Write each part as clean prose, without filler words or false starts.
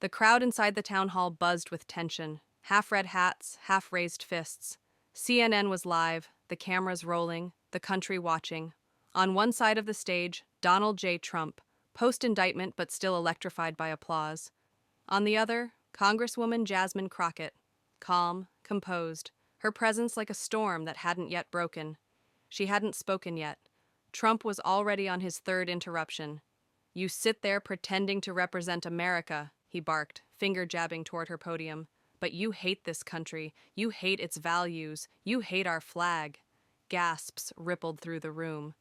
The crowd inside the town hall buzzed with tension. Half-red hats, half-raised fists. CNN was live, the cameras rolling, the country watching. On one side of the stage, Donald J. Trump, post-indictment but still electrified by applause. On the other, Congresswoman Jasmine Crockett, calm, composed, her presence like a storm that hadn't yet broken. She hadn't spoken yet. Trump was already on his third interruption. "You sit there pretending to represent America," he barked, finger jabbing toward her podium. "But you hate this country. You hate its values. You hate our flag." Gasps rippled through the room.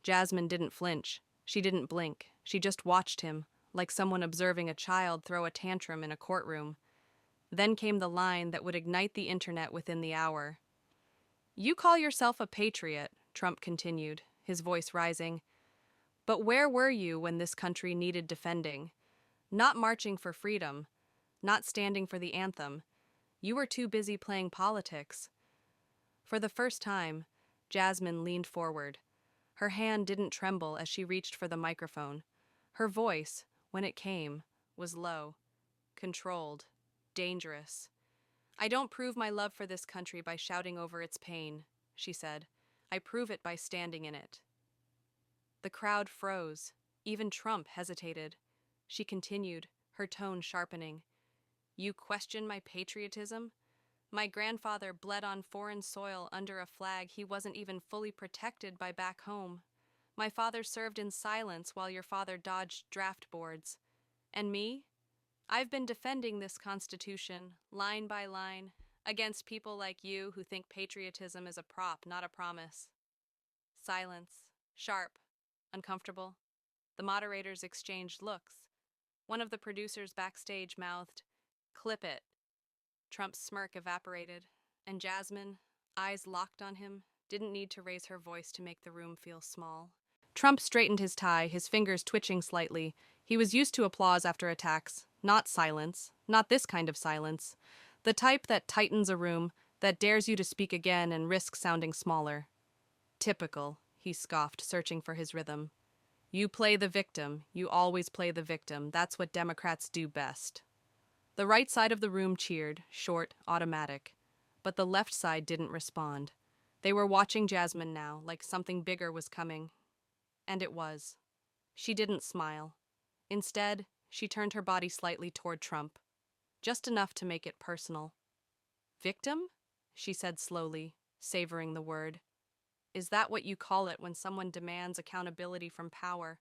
Jasmine didn't flinch. She didn't blink. She just watched him, like someone observing a child throw a tantrum in a courtroom. Then came the line that would ignite the internet within the hour. "You call yourself a patriot," Trump continued, his voice rising. "But where were you when this country needed defending? Not marching for freedom, not standing for the anthem. You were too busy playing politics." For the first time, Jasmine leaned forward. Her hand didn't tremble as she reached for the microphone. Her voice, when it came, was low, controlled, dangerous. "I don't prove my love for this country by shouting over its pain," she said. "I prove it by standing in it." The crowd froze. Even Trump hesitated. She continued, her tone sharpening. "You question my patriotism? My grandfather bled on foreign soil under a flag he wasn't even fully protected by back home. My father served in silence while your father dodged draft boards. And me? I've been defending this Constitution, line by line, against people like you who think patriotism is a prop, not a promise." Silence. Sharp. Uncomfortable. The moderators exchanged looks. One of the producers backstage mouthed, "Clip it." Trump's smirk evaporated, and Jasmine, eyes locked on him, didn't need to raise her voice to make the room feel small. Trump straightened his tie, his fingers twitching slightly. He was used to applause after attacks, not silence, not this kind of silence. The type that tightens a room, that dares you to speak again and risk sounding smaller. "Typical," he scoffed, searching for his rhythm. "You play the victim. You always play the victim. That's what Democrats do best." The right side of the room cheered, short, automatic. But the left side didn't respond. They were watching Jasmine now, like something bigger was coming. And it was. She didn't smile. Instead, she turned her body slightly toward Trump. Just enough to make it personal. "Victim?" she said slowly, savoring the word. "Is that what you call it when someone demands accountability from power?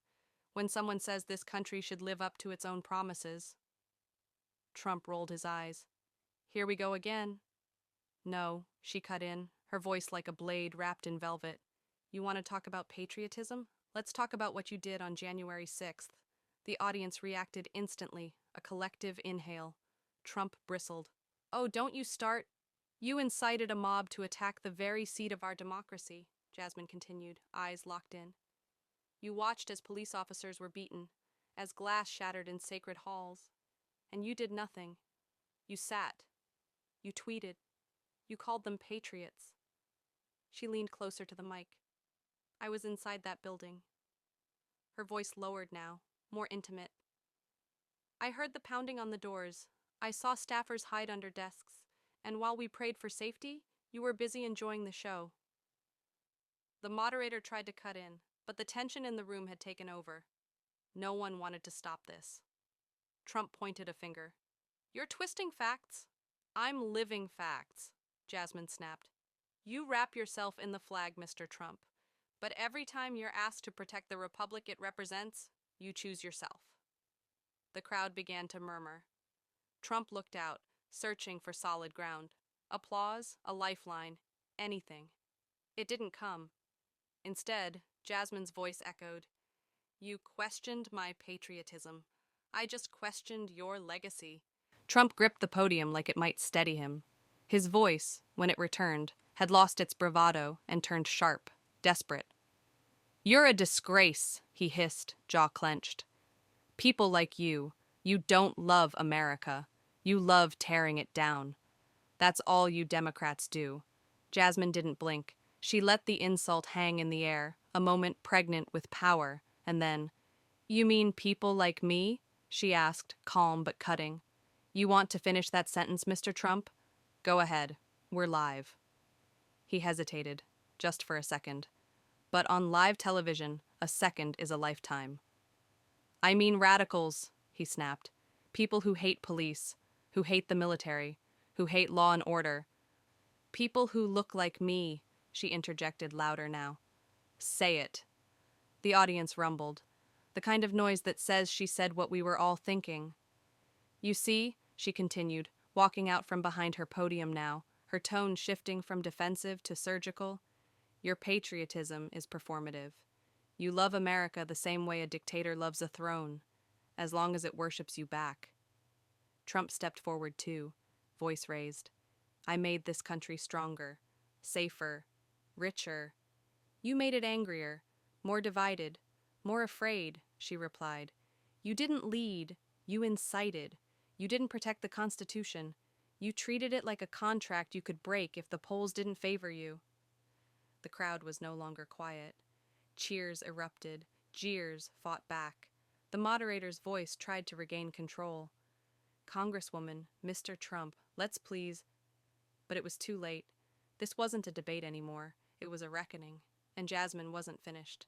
When someone says this country should live up to its own promises?" Trump rolled his eyes. "Here we go again." "No," she cut in, her voice like a blade wrapped in velvet. "You want to talk about patriotism? Let's talk about what you did on January 6th. The audience reacted instantly, a collective inhale. Trump bristled. "Oh, don't you start. You incited a mob to attack the very seat of our democracy," Jasmine continued, eyes locked in. "You watched as police officers were beaten, as glass shattered in sacred halls. And you did nothing. You sat. You tweeted. You called them patriots." She leaned closer to the mic. "I was inside that building." Her voice lowered now, more intimate. "I heard the pounding on the doors. I saw staffers hide under desks. And while we prayed for safety, you were busy enjoying the show." The moderator tried to cut in, but the tension in the room had taken over. No one wanted to stop this. Trump pointed a finger. "You're twisting facts." "I'm living facts," Jasmine snapped. "You wrap yourself in the flag, Mr. Trump. But every time you're asked to protect the republic it represents, you choose yourself." The crowd began to murmur. Trump looked out, searching for solid ground. Applause, a lifeline, anything. It didn't come. Instead, Jasmine's voice echoed, "You questioned my patriotism. I just questioned your legacy." Trump gripped the podium like it might steady him. His voice, when it returned, had lost its bravado and turned sharp, desperate. "You're a disgrace," he hissed, jaw clenched. "People like you don't love America. You love tearing it down. That's all you Democrats do." Jasmine didn't blink. She let the insult hang in the air, a moment pregnant with power, and then, "You mean people like me? she asked, calm but cutting. You want to finish that sentence, Mr. Trump? Go ahead. We're live. He hesitated, just for a second. But on live television, a second is a lifetime. I mean radicals, he snapped. People who hate police, who hate the military, who hate law and order. People who look like me, she interjected louder now. Say it. The audience rumbled, the kind of noise that says she said what we were all thinking. You see, she continued, walking out from behind her podium now, her tone shifting from defensive to surgical. Your patriotism is performative. You love America the same way a dictator loves a throne, as long as it worships you back. Trump stepped forward too, voice raised. I made this country stronger, safer, richer. You made it angrier, more divided, more afraid, she replied. You didn't lead, you incited. You didn't protect the Constitution. You treated it like a contract you could break if the polls didn't favor you. The crowd was no longer quiet. Cheers erupted, jeers fought back. The moderator's voice tried to regain control. Congresswoman, Mr. Trump, let's please. But it was too late. This wasn't a debate anymore. It was a reckoning, and Jasmine wasn't finished.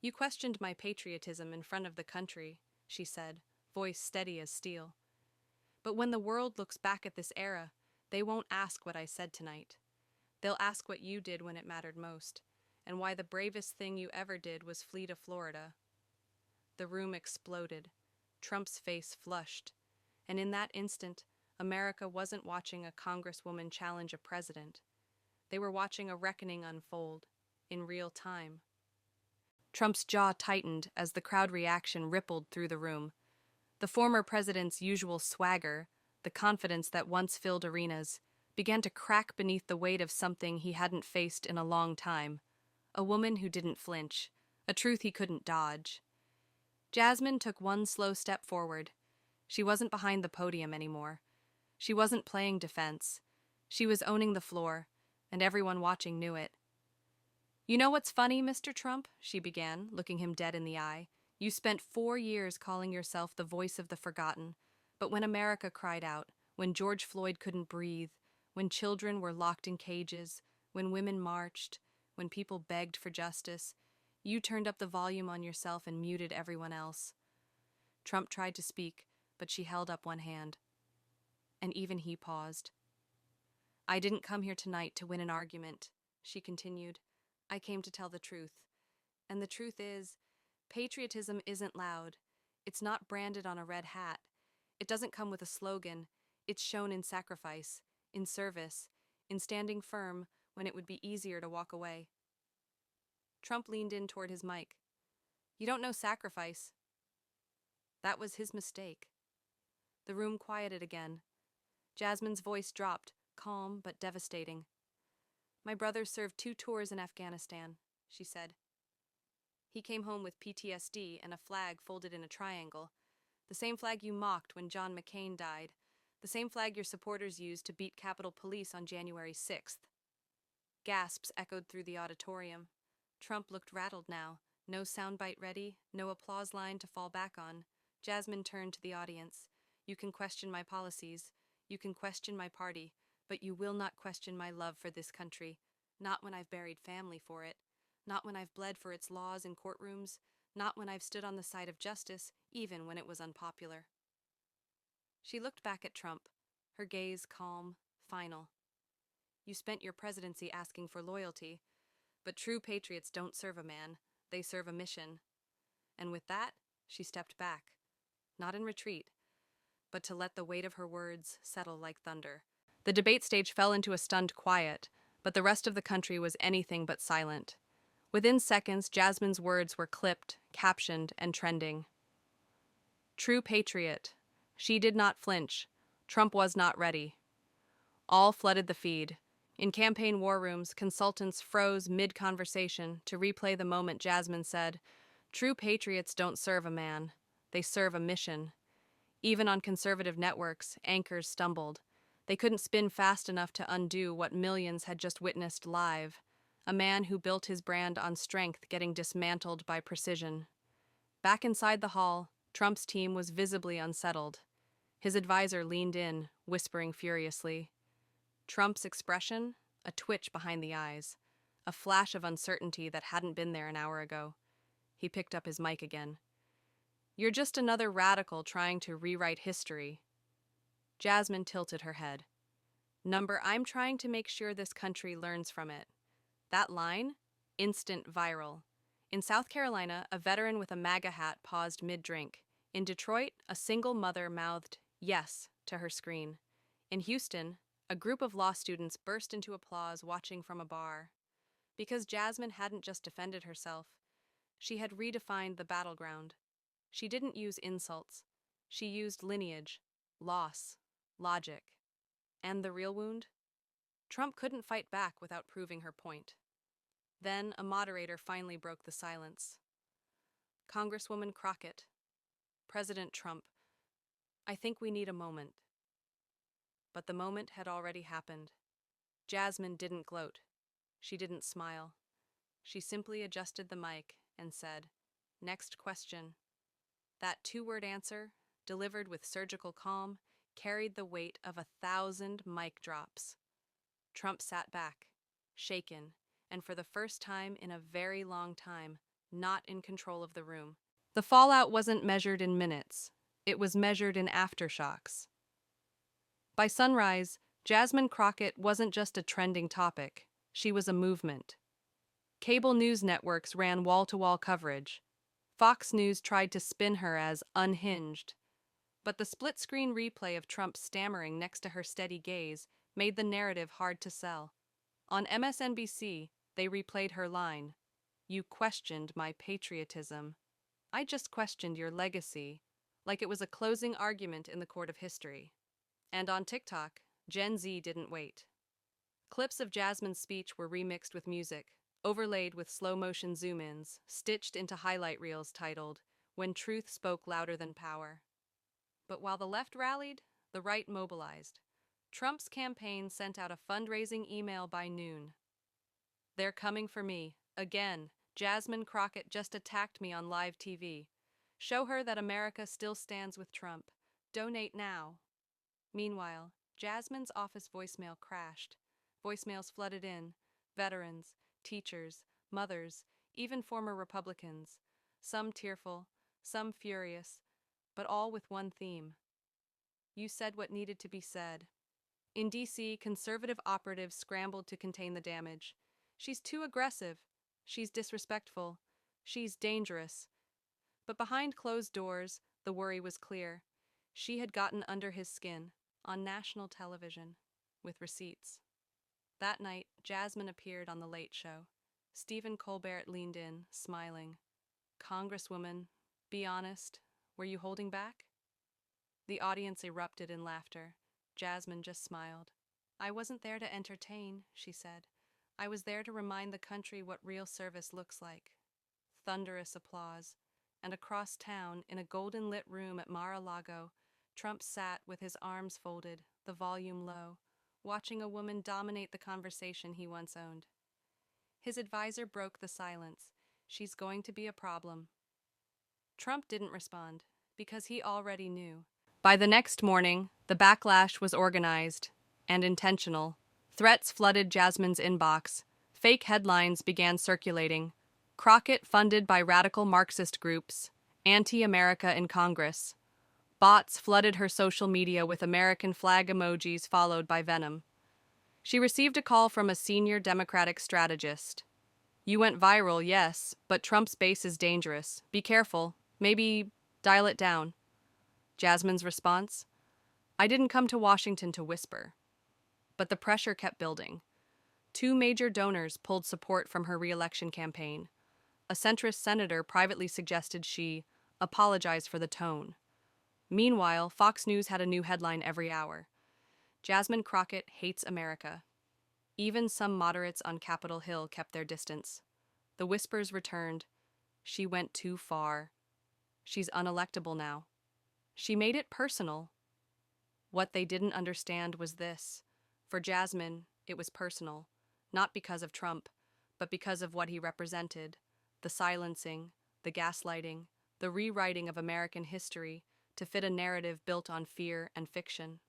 You questioned my patriotism in front of the country, she said, voice steady as steel. But when the world looks back at this era, they won't ask what I said tonight. They'll ask what you did when it mattered most, and why the bravest thing you ever did was flee to Florida. The room exploded. Trump's face flushed, and in that instant, America wasn't watching a congresswoman challenge a president. They were watching a reckoning unfold, in real time. Trump's jaw tightened as the crowd reaction rippled through the room. The former president's usual swagger, the confidence that once filled arenas, began to crack beneath the weight of something he hadn't faced in a long time. A woman who didn't flinch, a truth he couldn't dodge. Jasmine took one slow step forward. She wasn't behind the podium anymore. She wasn't playing defense. She was owning the floor, and everyone watching knew it. You know what's funny, Mr. Trump? She began, looking him dead in the eye. You spent 4 years calling yourself the voice of the forgotten, but when America cried out, when George Floyd couldn't breathe, when children were locked in cages, when women marched, when people begged for justice, you turned up the volume on yourself and muted everyone else. Trump tried to speak, but she held up one hand. And even he paused. I didn't come here tonight to win an argument, she continued. I came to tell the truth. And the truth is, patriotism isn't loud. It's not branded on a red hat. It doesn't come with a slogan. It's shown in sacrifice, in service, in standing firm when it would be easier to walk away. Trump leaned in toward his mic. You don't know sacrifice. That was his mistake. The room quieted again. Jasmine's voice dropped, calm but devastating. My brother served 2 tours in Afghanistan, she said. He came home with PTSD and a flag folded in a triangle, the same flag you mocked when John McCain died, the same flag your supporters used to beat Capitol Police on January 6th. Gasps echoed through the auditorium. Trump looked rattled now, no soundbite ready, no applause line to fall back on. Jasmine turned to the audience. You can question my policies, you can question my party, but you will not question my love for this country, not when I've buried family for it, not when I've bled for its laws in courtrooms, not when I've stood on the side of justice, even when it was unpopular. She looked back at Trump, her gaze calm, final. You spent your presidency asking for loyalty, but true patriots don't serve a man, they serve a mission. And with that, she stepped back, not in retreat, but to let the weight of her words settle like thunder. The debate stage fell into a stunned quiet, but the rest of the country was anything but silent. Within seconds, Jasmine's words were clipped, captioned, and trending. True patriot. She did not flinch. Trump was not ready. All flooded the feed. In campaign war rooms, consultants froze mid-conversation to replay the moment Jasmine said, True patriots don't serve a man. They serve a mission. Even on conservative networks, anchors stumbled. They couldn't spin fast enough to undo what millions had just witnessed live. A man who built his brand on strength getting dismantled by precision. Back inside the hall, Trump's team was visibly unsettled. His advisor leaned in, whispering furiously. Trump's expression? A twitch behind the eyes. A flash of uncertainty that hadn't been there an hour ago. He picked up his mic again. "You're just another radical trying to rewrite history." Jasmine tilted her head. "Number, I'm trying to make sure this country learns from it." That line? Instant viral. In South Carolina, a veteran with a MAGA hat paused mid-drink. In Detroit, a single mother mouthed "yes" to her screen. In Houston, a group of law students burst into applause watching from a bar. Because Jasmine hadn't just defended herself, she had redefined the battleground. She didn't use insults. She used lineage, loss, logic. And the real wound? Trump couldn't fight back without proving her point. Then a moderator finally broke the silence. "Congresswoman Crockett, President Trump, I think we need a moment." But the moment had already happened. Jasmine didn't gloat. She didn't smile. She simply adjusted the mic and said, "Next question." That two-word answer, delivered with surgical calm, carried the weight of 1,000 mic drops. Trump sat back, shaken, and for the first time in a very long time, not in control of the room. The fallout wasn't measured in minutes. It was measured in aftershocks. By sunrise, Jasmine Crockett wasn't just a trending topic. She was a movement. Cable news networks ran wall-to-wall coverage. Fox News tried to spin her as unhinged. But the split-screen replay of Trump stammering next to her steady gaze made the narrative hard to sell. On MSNBC, they replayed her line, "You questioned my patriotism. I just questioned your legacy," like it was a closing argument in the court of history. And on TikTok, Gen Z didn't wait. Clips of Jasmine's speech were remixed with music, overlaid with slow-motion zoom-ins, stitched into highlight reels titled, "When Truth Spoke Louder Than Power." But while the left rallied, the right mobilized. Trump's campaign sent out a fundraising email by noon. "They're coming for me. Again. Jasmine Crockett just attacked me on live TV. Show her that America still stands with Trump. Donate now." Meanwhile, Jasmine's office voicemail crashed. Voicemails flooded in. Veterans, teachers, mothers, even former Republicans. Some tearful, some furious, but all with one theme. "You said what needed to be said." In D.C., conservative operatives scrambled to contain the damage. "She's too aggressive. She's disrespectful. She's dangerous." But behind closed doors, the worry was clear. She had gotten under his skin, on national television, with receipts. That night, Jasmine appeared on The Late Show. Stephen Colbert leaned in, smiling. "Congresswoman, be honest, were you holding back?" The audience erupted in laughter. Jasmine just smiled. "I wasn't there to entertain," she said. "I was there to remind the country what real service looks like." Thunderous applause. And across town, in a golden-lit room at Mar-a-Lago, Trump sat with his arms folded, the volume low, watching a woman dominate the conversation he once owned. His advisor broke the silence. "She's going to be a problem." Trump didn't respond, because he already knew. By the next morning, the backlash was organized and intentional. Threats flooded Jasmine's inbox. Fake headlines began circulating. Crockett funded by radical Marxist groups, anti-America in Congress. Bots flooded her social media with American flag emojis followed by venom. She received a call from a senior Democratic strategist. "You went viral, yes, but Trump's base is dangerous. Be careful. Maybe dial it down." Jasmine's response? "I didn't come to Washington to whisper." But the pressure kept building. 2 major donors pulled support from her re-election campaign. A centrist senator privately suggested she apologize for the tone. Meanwhile, Fox News had a new headline every hour. "Jasmine Crockett hates America." Even some moderates on Capitol Hill kept their distance. The whispers returned. "She went too far. She's unelectable now." She made it personal. What they didn't understand was this. For Jasmine, it was personal, not because of Trump, but because of what he represented. The silencing, the gaslighting, the rewriting of American history to fit a narrative built on fear and fiction.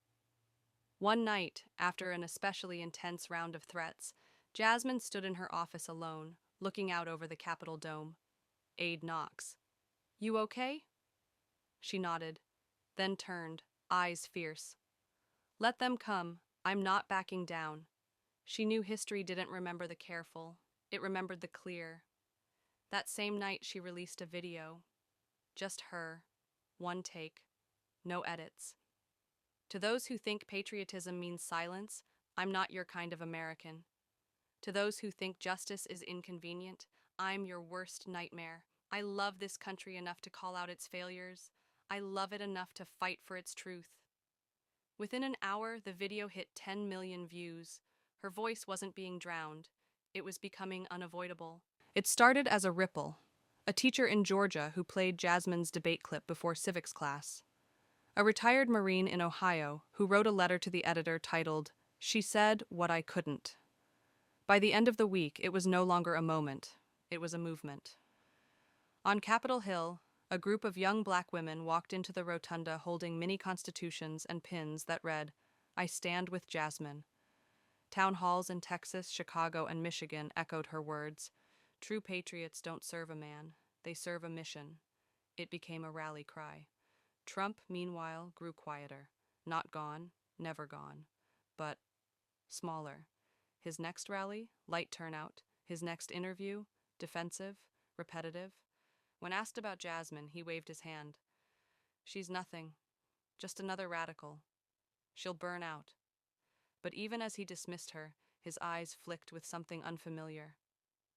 One night, after an especially intense round of threats, Jasmine stood in her office alone, looking out over the Capitol dome. Aide knocks. "You okay?" She nodded, then turned, eyes fierce. "Let them come. I'm not backing down." She knew history didn't remember the careful, it remembered the clear. That same night she released a video. Just her. One take. No edits. To those who think patriotism means silence, I'm not your kind of American. To those who think justice is inconvenient, I'm your worst nightmare. I love this country enough to call out its failures. I love it enough to fight for its truth. Within an hour, the video hit 10 million views. Her voice wasn't being drowned. It was becoming unavoidable. It started as a ripple. A teacher in Georgia who played Jasmine's debate clip before civics class. A retired Marine in Ohio who wrote a letter to the editor titled, "She Said What I Couldn't." By the end of the week, it was no longer a moment. It was a movement. On Capitol Hill, a group of young black women walked into the rotunda holding mini constitutions and pins that read, "I stand with Jasmine." Town halls in Texas, Chicago, and Michigan echoed her words. True patriots don't serve a man, they serve a mission. It became a rally cry. Trump, meanwhile, grew quieter. Not gone, never gone, but smaller. His next rally, light turnout. His next interview, defensive, repetitive. When asked about Jasmine, he waved his hand. "She's nothing, just another radical. She'll burn out." But even as he dismissed her, his eyes flicked with something unfamiliar.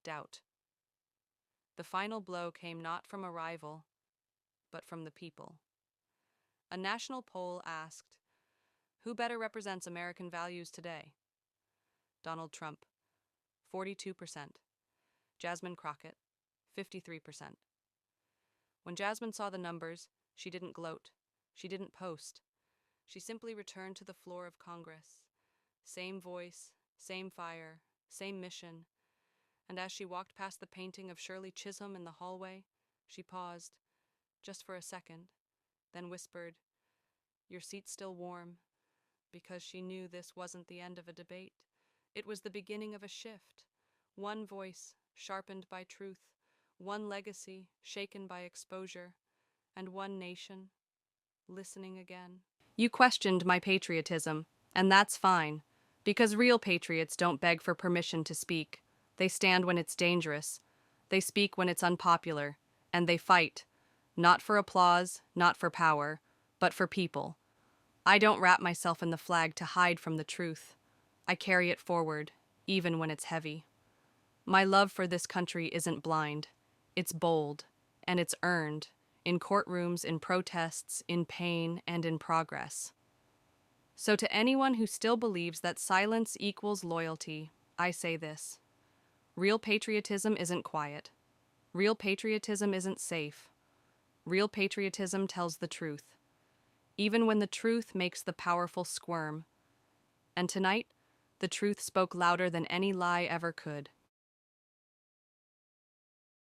Doubt. The final blow came not from a rival, but from the people. A national poll asked, "Who better represents American values today?" Donald Trump, 42%. Jasmine Crockett, 53%. When Jasmine saw the numbers, she didn't gloat. She didn't post. She simply returned to the floor of Congress. Same voice, same fire, same mission. And as she walked past the painting of Shirley Chisholm in the hallway, she paused, just for a second, then whispered, "Your seat's still warm," because she knew this wasn't the end of a debate. It was the beginning of a shift. One voice, sharpened by truth, one legacy, shaken by exposure, and one nation, listening again. You questioned my patriotism, and that's fine, because real patriots don't beg for permission to speak. They stand when it's dangerous. They speak when it's unpopular, and they fight, not for applause, not for power, but for people. I don't wrap myself in the flag to hide from the truth. I carry it forward, even when it's heavy. My love for this country isn't blind. It's bold, and it's earned, in courtrooms, in protests, in pain, and in progress. So to anyone who still believes that silence equals loyalty, I say this. Real patriotism isn't quiet. Real patriotism isn't safe. Real patriotism tells the truth, even when the truth makes the powerful squirm. And tonight, the truth spoke louder than any lie ever could.